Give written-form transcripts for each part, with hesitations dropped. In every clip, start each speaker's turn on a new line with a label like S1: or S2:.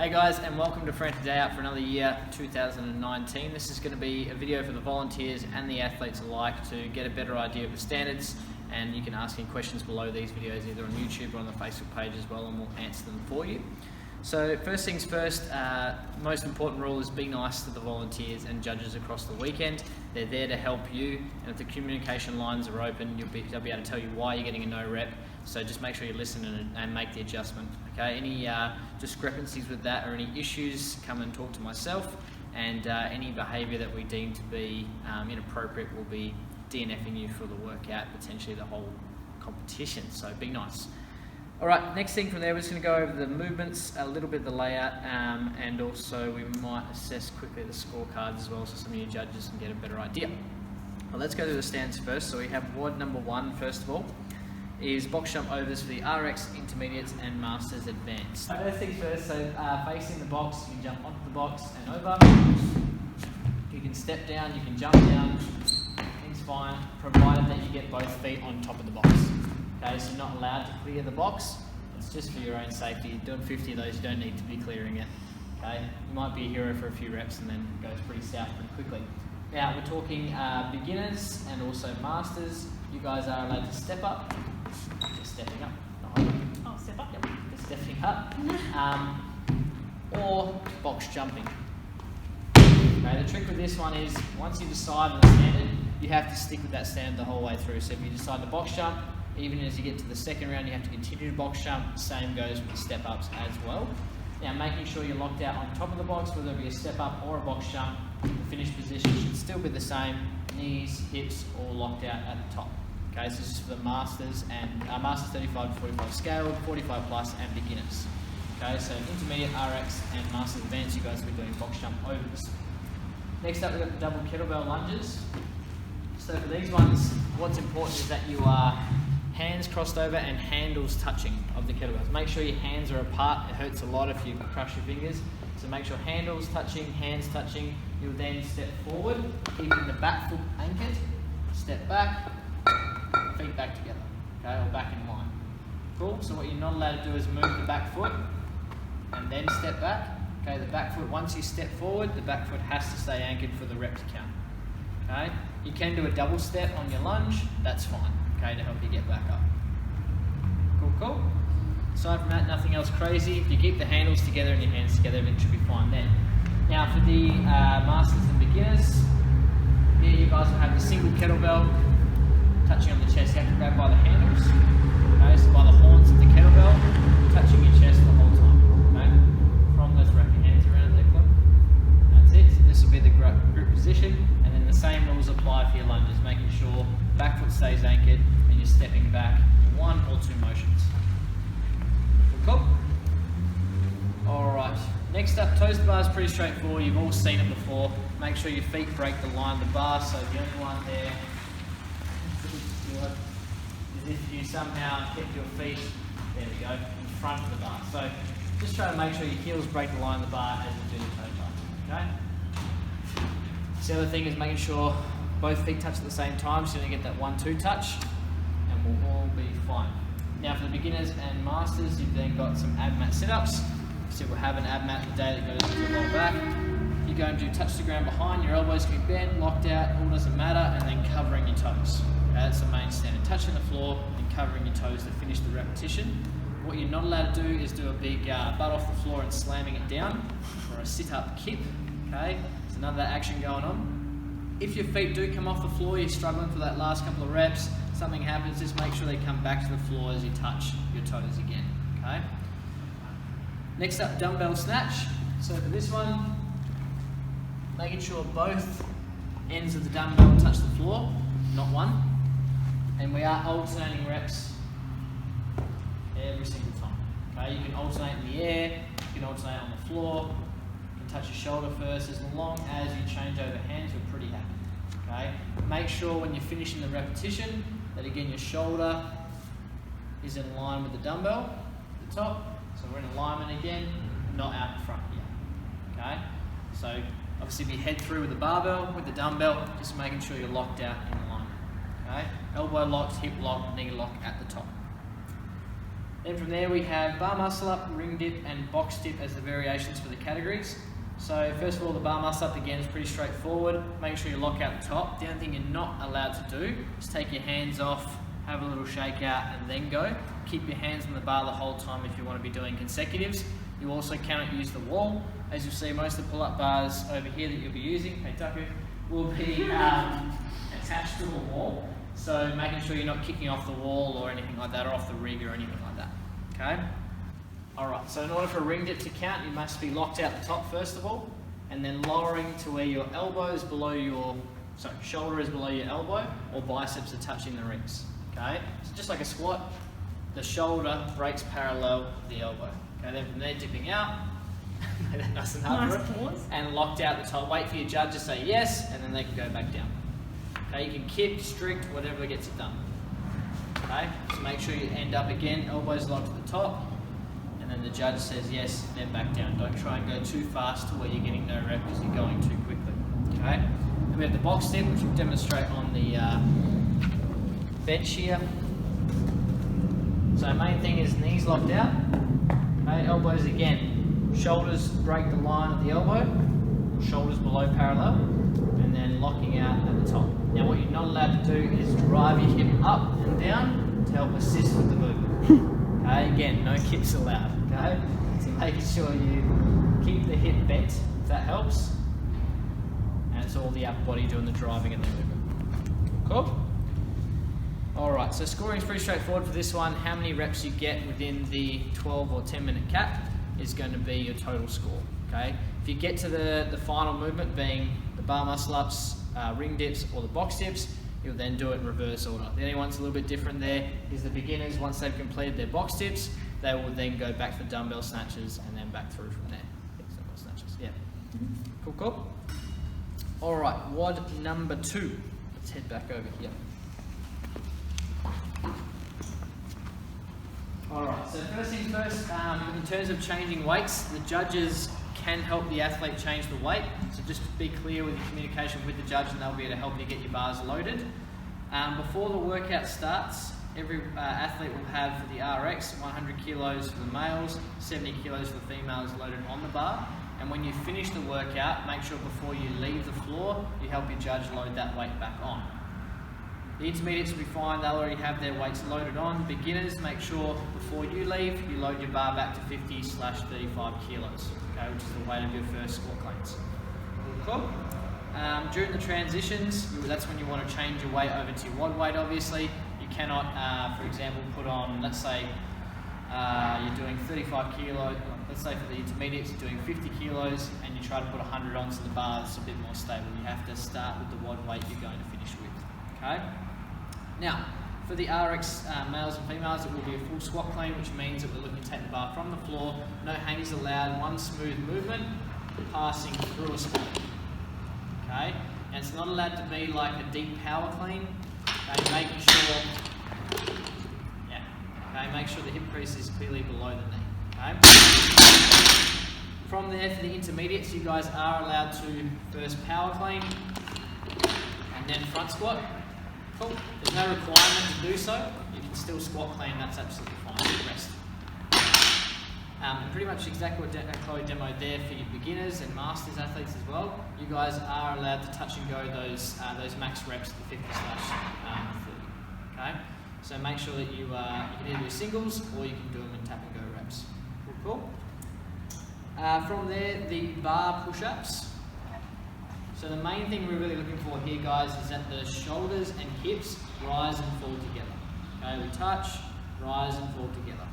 S1: Hey guys, and welcome to Frantic Day Out for another year, 2019. This is going to be a video for the volunteers and the athletes alike to get a better idea of the standards, and you can ask any questions below these videos either on YouTube or on the Facebook page as well, and we'll answer them for you. So first things first, most important rule is be nice to the volunteers and judges across the weekend. They're there to help you, and if the communication lines are open, they'll be able to tell you why you're getting a no rep. So just make sure you listen and make the adjustment. Okay, any discrepancies with that or any issues, come and talk to myself, and any behaviour that we deem to be inappropriate will be DNFing you for the workout, potentially the whole competition. So be nice. Alright, next thing from there, we're just going to go over the movements, a little bit of the layout, and also we might assess quickly the scorecards as well, so some of you judges can get a better idea. Well, let's go through the stands first. So we have WOD number 1 first of all, is box jump overs for the RX, Intermediates and Masters Advanced. First things first, so facing the box, you can jump onto the box and over. You can step down, you can jump down, it's fine, provided that you get both feet on top of the box. Okay, so you're not allowed to clear the box, it's just for your own safety. You're doing 50 of those, you don't need to be clearing it. Okay, you might be a hero for a few reps and then it goes pretty south pretty quickly. Now we're talking beginners and also masters. You guys are allowed to step up, just stepping up, not holding.
S2: Oh, step up?
S1: Yep, just stepping up, or box jumping. Okay, the trick with this one is once you decide on the standard, you have to stick with that standard the whole way through. So if you decide to box jump, even as you get to the second round, you have to continue to box jump. Same goes with the step ups as well. Now, making sure you're locked out on top of the box, whether it be a step up or a box jump, the finished position should still be the same. Knees, hips, all locked out at the top. Okay, so this is for the masters and masters 35 to 45 scaled, 45 plus, and beginners. Okay, so intermediate, RX, and masters advanced, you guys will be doing box jump overs. Next up, we've got the double kettlebell lunges. So for these ones, what's important is that you are hands crossed over and handles touching of the kettlebells. Make sure your hands are apart. It hurts a lot if you crush your fingers. So make sure handles touching, hands touching. You'll then step forward, keeping the back foot anchored. Step back, feet back together, okay, or back in line. Cool, so what you're not allowed to do is move the back foot and then step back. Okay, the back foot, once you step forward, the back foot has to stay anchored for the rep to count. Okay, you can do a double step on your lunge, that's fine, okay, to help you get back up. Cool, cool. Aside from that, nothing else crazy. If you keep the handles together and your hands together, everything should be fine then. Now for the masters and beginners, here you guys will have the single kettlebell touching on the chest. You have to grab by the handles, okay, so by the horns of the kettlebell, touching your chest the whole time. Okay? From those, wrap your hands around there, clip. That's it. So this will be the grip position, and then the same rules apply for your lunges, making sure back foot stays anchored and you're stepping back in 1 or 2 motions. Cool. Alright, next up, toes to bar is pretty straightforward. You've all seen it before. Make sure your feet break the line of the bar, so the only one there is if you somehow kept your feet, there we go, in front of the bar. So just try to make sure your heels break the line of the bar as you do the toe bar. Okay? So the other thing is making sure both feet touch at the same time, so you're going to get that 1-2 touch, and we'll all be fine. Now for the beginners and masters, you've then got some ab mat sit-ups. So we'll have an ab mat today that goes to the lower back. You're going to touch the ground behind, your elbows can be bent, locked out, all doesn't matter, and then covering your toes. Okay, that's the main standard. Touching the floor and covering your toes to finish the repetition. What you're not allowed to do is do a big butt off the floor and slamming it down, or a sit-up kip. Okay, so none of that action going on. If your feet do come off the floor, you're struggling for that last couple of reps, something happens, just make sure they come back to the floor as you touch your toes again. Okay. Next up, dumbbell snatch. So for this one, making sure both ends of the dumbbell touch the floor, not one. And we are alternating reps every single time. Okay, you can alternate in the air, you can alternate on the floor, you can touch your shoulder first. As long as you change over hands, we're pretty happy. Okay, make sure when you're finishing the repetition that again your shoulder is in line with the dumbbell at the top. So we're in alignment again, not out in front here. Okay, so obviously be head through with the barbell, with the dumbbell, just making sure you're locked out in alignment. Okay, elbow locked, hip locked, knee lock at the top. Then from there we have bar muscle up, ring dip and box dip as the variations for the categories. So first of all, the bar muscle up again is pretty straightforward. Make sure you lock out the top. The only thing you're not allowed to do is take your hands off, have a little shake out and then go. Keep your hands on the bar the whole time if you want to be doing consecutives. You also cannot use the wall. As you'll see, most of the pull-up bars over here that you'll be using, hey Tucker, will be attached to the wall. So making sure you're not kicking off the wall or anything like that, or off the rig or anything like that, okay? Alright, so in order for a ring dip to count, you must be locked out the top first of all, and then lowering to where your elbow is below your, shoulder is below your elbow, or biceps are touching the rings, okay? So just like a squat, the shoulder breaks parallel with the elbow. Okay, then from there dipping out, nice and hard for it, and locked out the top. Wait for your judge to say yes, and then they can go back down. Okay, you can kick, strict, whatever gets it done. Okay, so make sure you end up again, elbows locked at the top, and then the judge says yes, then back down. Don't try and go too fast to where you're getting no rep because you're going too quickly. Okay, then we have the box step, which we'll demonstrate on the bench here. So main thing is knees locked out. Okay, elbows again, shoulders break the line at the elbow, shoulders below parallel, and then locking out at the top. Now what you're not allowed to do is drive your hip up and down to help assist with the movement. Okay, again, no kicks allowed. Okay, so making sure you keep the hip bent, if that helps, and it's all the upper body doing the driving and the movement. Cool? Alright, so scoring is pretty straightforward for this one. How many reps you get within the 12 or 10 minute cap is going to be your total score. Okay, if you get to the final movement being the bar muscle ups, ring dips or the box dips, you'll then do it in reverse order. The only one that's a little bit different there is the beginners. Once they've completed their box dips, they will then go back to the dumbbell snatches and then back through from there. Dumbbell snatches, yeah. Cool, cool. Alright, WOD number 2. Let's head back over here. Alright, so first things first, in terms of changing weights, the judges can help the athlete change the weight. So just be clear with your communication with the judge and they'll be able to help you get your bars loaded. Before the workout starts, every athlete will have for the RX 100 kilos for the males, 70 kilos for the females loaded on the bar. And when you finish the workout, make sure before you leave the floor, you help your judge load that weight back on. The intermediates will be fine, they'll already have their weights loaded on. Beginners, make sure before you leave, you load your bar back to 50/35 kilos, okay, which is the weight of your first squat cleans. Cool. During the transitions, that's when you want to change your weight over to your WOD weight, obviously. You cannot, for example, put on, let's say, you're doing 35 kilos, let's say for the intermediates, you're doing 50 kilos, and you try to put 100 onto the bar, it's a bit more stable. You have to start with the WOD weight you're going to finish with, okay? Now, for the RX males and females, it will be a full squat clean, which means that we're looking to take the bar from the floor, no hangs allowed, one smooth movement, passing through a squat. Okay, and it's not allowed to be like a deep power clean. Okay, making sure, make sure the hip crease is clearly below the knee. Okay. From there, for the intermediates, you guys are allowed to first power clean and then front squat. Cool. There's no requirement to do so. You can still squat clean, that's absolutely fine. The rest. Pretty much exactly what Chloe demoed there for your beginners and masters athletes as well. You guys are allowed to touch and go those max reps, the 50/30. Okay, so make sure that you can either do singles or you can do them in tap and go reps. Cool. From there, the bar push-ups. So the main thing we're really looking for here, guys, is that the shoulders and hips rise and fall together. Okay, we touch, rise and fall together.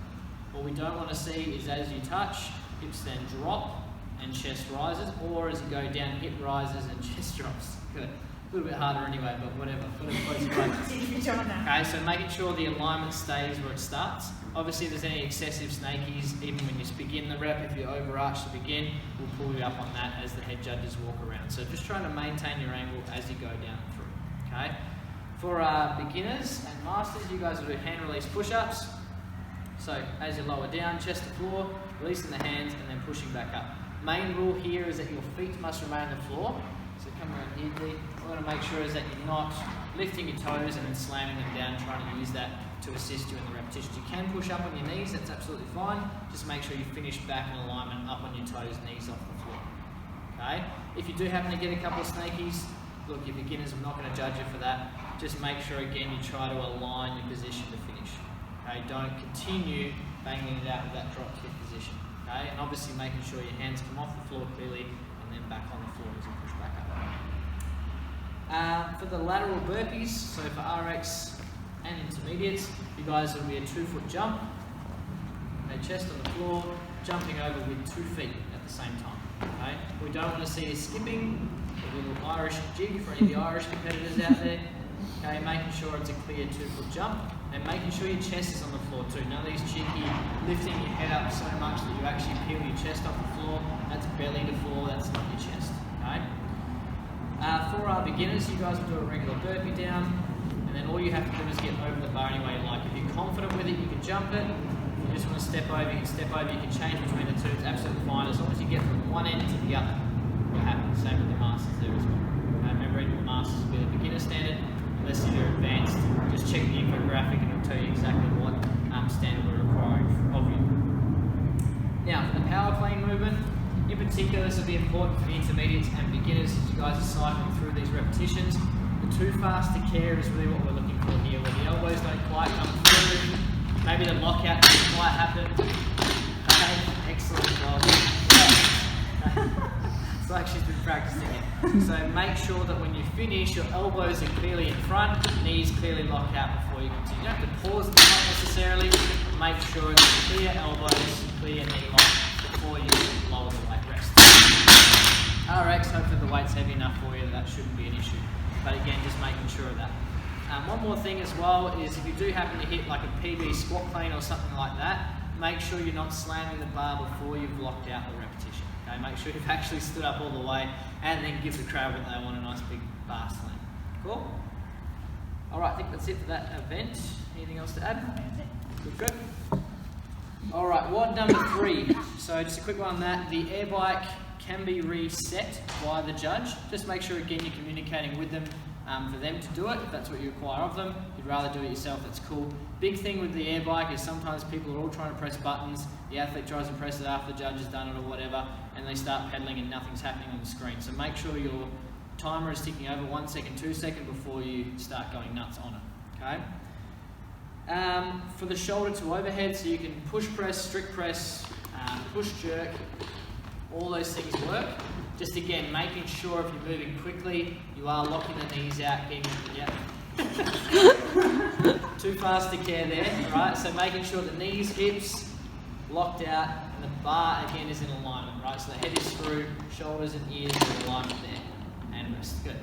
S1: What we don't want to see is as you touch, hips then drop and chest rises, or as you go down, hip rises and chest drops. Good. A little bit harder anyway, but whatever. Okay, so making sure the alignment stays where it starts. Obviously, if there's any excessive snakies, even when you begin the rep, if you overarch to begin, we'll pull you up on that as the head judges walk around. So just trying to maintain your angle as you go down through. Okay. For beginners and masters, you guys will do hand release push-ups. So as you lower down, chest to floor, releasing the hands and then pushing back up. Main rule here is that your feet must remain on the floor. So come around here, Dee. What I want to make sure is that you're not lifting your toes and then slamming them down, trying to use that to assist you in the repetitions. You can push up on your knees, that's absolutely fine. Just make sure you finish back in alignment, up on your toes, knees off the floor. Okay? If you do happen to get a couple of snakies, look, you're beginners, I'm not going to judge you for that. Just make sure again you try to align your position to finish. Okay? Don't continue banging it out with that drop kick position. Okay? And obviously making sure your hands come off the floor clearly and then back on the floor as you push back up. For the lateral burpees, so for RX and intermediates, you guys will be a 2-foot jump, okay, chest on the floor, jumping over with 2 feet at the same time. Okay? We don't want to see you skipping, a little Irish jig for any of the Irish competitors out there. Okay, making sure it's a clear 2-foot jump and making sure your chest is on the floor too. None of these cheeky lifting your head up so much that you actually peel your chest off the floor. That's belly to floor, that's not your chest. Okay? For our beginners, you guys will do a regular burpee down, and then all you have to do is get over the bar anyway. Like if you're confident with it, you can jump it. If you just want to step over, you can step over. You can change between the two. It's absolutely fine as long as you get from one end to the other. You're happy. Same with the masters there as well. Okay, remember, the masters will be the beginner standard. Unless you're advanced, just check the infographic and it'll tell you exactly what standard we're requiring of you. Now, for the power clean movement. In particular, this will be important for the intermediates and beginners as you guys are cycling through these repetitions. The too fast to care is really what we're looking for here, where the elbows don't quite come through, maybe the lockout doesn't quite happen. Okay, excellent job. It's like she's been practicing it. So make sure that when you finish, your elbows are clearly in front, knees clearly lock out before you continue. You don't have to pause the time necessarily, but make sure it's clear elbows, clear knee lock before you lower the weight rest. RX, hopefully the weight's heavy enough for you that shouldn't be an issue. But again, just making sure of that. One more thing as well is if you do happen to hit like a PB squat clean or something like that, make sure you're not slamming the bar before you've locked out the repetition. Okay, make sure you've actually stood up all the way and then give the crowd what they want, a nice big bar slam. Cool? Alright, I think that's it for that event. Anything else to add? Good. Alright, WOD number 3. So just a quick one on that. The air bike can be reset by the judge. Just make sure again you're communicating with them for them to do it. If that's what you require of them, if you'd rather do it yourself, that's cool. Big thing with the air bike is sometimes people are all trying to press buttons. The athlete tries to press it after the judge has done it or whatever, and they start pedaling and nothing's happening on the screen. So make sure your timer is ticking over 1 second, 2 seconds before you start going nuts on it. Okay. For the shoulder to overhead, so you can push press, strict press, push jerk, all those things work. Just again, making sure if you're moving quickly, you are locking the knees out, too fast to care there, right? So making sure the knees, hips, locked out, and the bar again is in alignment, right? So the head is through, shoulders and ears are in alignment there, and wrist, good.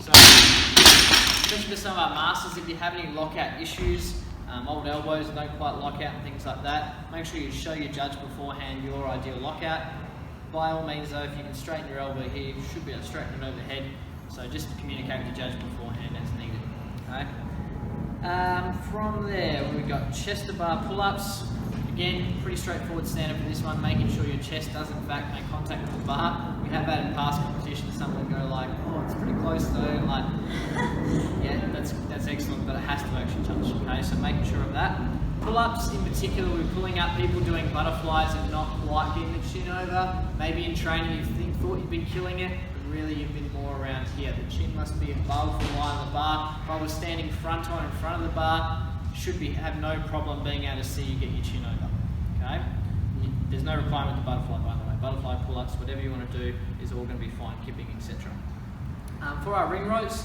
S1: So, especially for some of our masters, if you have any lockout issues, old elbows don't quite lock out and things like that, make sure you show your judge beforehand your ideal lockout. By all means though, if you can straighten your elbow here, you should be able to straighten it overhead. So just communicate with your judge beforehand as needed. Okay. From there, we've got chest to bar pull-ups. Again, pretty straightforward standard for this one, making sure your chest does in fact make contact with the bar. We have had in past competitions, someone go like, oh, it's pretty close though, like, yeah, that's excellent, but it has to actually touch, okay? So making sure of that. Pull-ups in particular, we're pulling up people doing butterflies and not quite getting the chin over. Maybe in training you thought you've been killing it, but really you've been more around here. The chin must be above the line of the bar. If I was standing front on in front of the bar, should have no problem being able to see you get your chin over. Okay? There's no requirement to butterfly, by the way. Butterfly pull-ups, whatever you want to do, is all going to be fine, kipping, etc. For our ring ropes,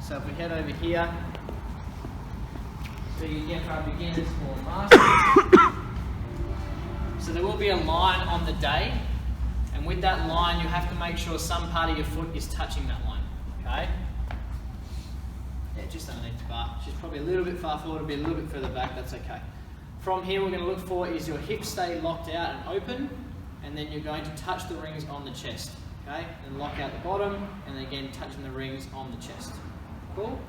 S1: so if we head over here, so again for our beginners or masters. So there will be a line on the day, and with that line you have to make sure some part of your foot is touching that line. Okay? Yeah, just underneath the bar. She's probably a little bit far forward, it'll be a little bit further back, that's okay. From here we're going to look for is your hips stay locked out and open, and then you're going to touch the rings on the chest. Okay? And lock out the bottom, and then again touching the rings on the chest. Cool?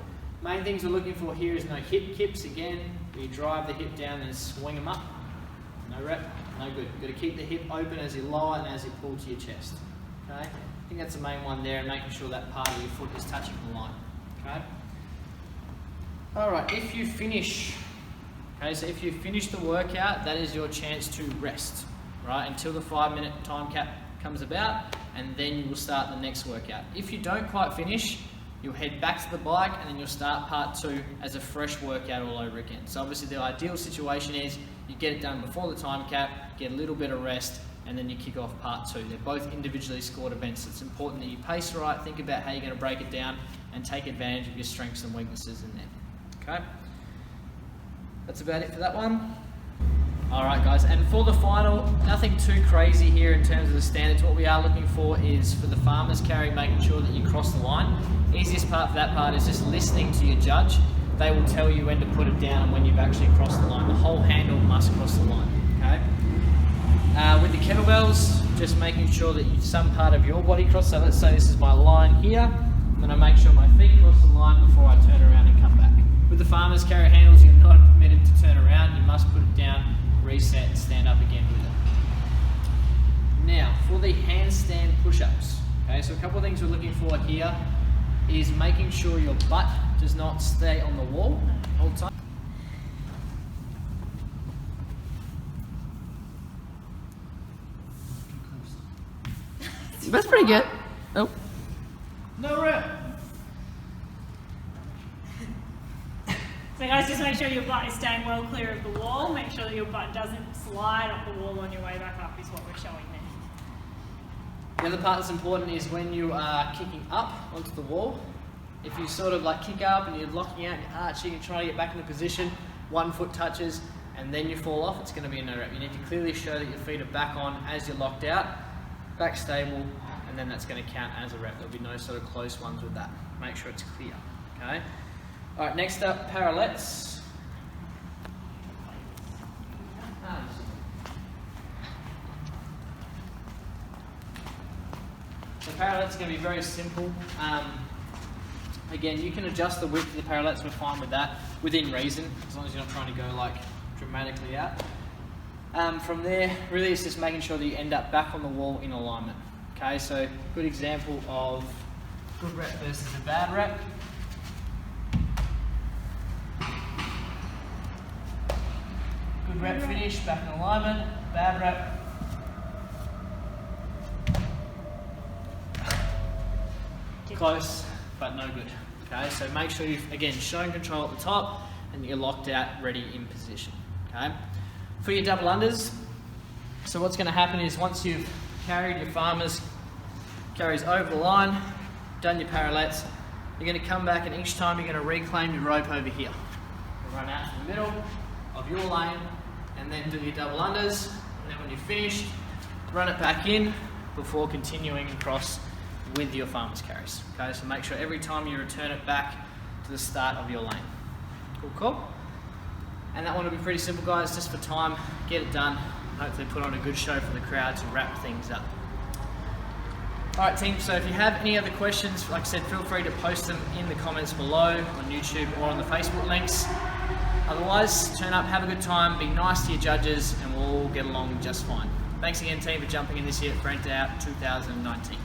S1: Main things we're looking for here is no hip kips again. You drive the hip down and swing them up. No rep, no good. You've got to keep the hip open as you lower and as you pull to your chest. Okay? I think that's the main one there, and making sure that part of your foot is touching the line. Okay? Alright, if you finish Okay, so if you finish the workout, that is your chance to rest, right? Until the 5-minute time cap comes about, and then you will start the next workout. If you don't quite finish, you'll head back to the bike and then you'll start part 2 as a fresh workout all over again. So obviously the ideal situation is you get it done before the time cap, get a little bit of rest, and then you kick off part 2. They're both individually scored events. It's important that you pace right, think about how you're going to break it down, and take advantage of your strengths and weaknesses in there. Okay? That's about it for that one. Alright guys, and for the final, nothing too crazy here in terms of the standards. What we are looking for is for the farmer's carry, making sure that you cross the line. Easiest part for that part is just listening to your judge. They will tell you when to put it down and when you've actually crossed the line. The whole handle must cross the line, okay? With the kettlebells, just making sure that some part of your body crosses. So let's say this is my line here. I'm going to make sure my feet cross the line before I turn around and come back. With the farmer's carry handles, you're not permitted to turn around. You must put it down, reset, and stand up again with it. Now, for the handstand push-ups. Okay, so a couple of things we're looking for here is making sure your butt does not stay on the wall all the time.
S2: That's pretty good. Oh.
S1: No rep.
S3: So guys, just make sure your butt is staying well clear of the wall. Make sure that your butt doesn't slide off the wall on your way back up is what we're showing there.
S1: The other part that's important is when you are kicking up onto the wall, if you sort of like kick up and you're locking out and you're arching and trying to get back into position, one foot touches and then you fall off, it's going to be a no rep. You need to clearly show that your feet are back on as you're locked out, back stable, and then that's going to count as a rep. There'll be no sort of close ones with that. Make sure it's clear, okay? All right, next up, parallettes. So parallettes are going to be very simple. Again, you can adjust the width of the parallettes, we're fine with that, within reason, as long as you're not trying to go like dramatically out. From there, really it's just making sure that you end up back on the wall in alignment. Okay, so good example of good rep versus a bad rep. Good rep finish, back in alignment, bad rep. Close, but no good. Okay, so make sure you've, again, shown control at the top and you're locked out, ready in position. Okay, for your double unders, so what's going to happen is once you've carried your farmer's carries over the line, done your parallettes, you're going to come back and each time you're going to reclaim your rope over here. You'll run out to the middle of your lane and then do your double unders, and then when you're finished, run it back in before continuing across with your farmer's carries. Okay, so make sure every time you return it back to the start of your lane. Cool, cool. And that one will be pretty simple, guys, just for time, get it done, and hopefully put on a good show for the crowd to wrap things up. Alright team, so if you have any other questions, like I said, feel free to post them in the comments below on YouTube or on the Facebook links. Otherwise, turn up, have a good time, be nice to your judges, and we'll all get along just fine. Thanks again team for jumping in this year at FDO 2019.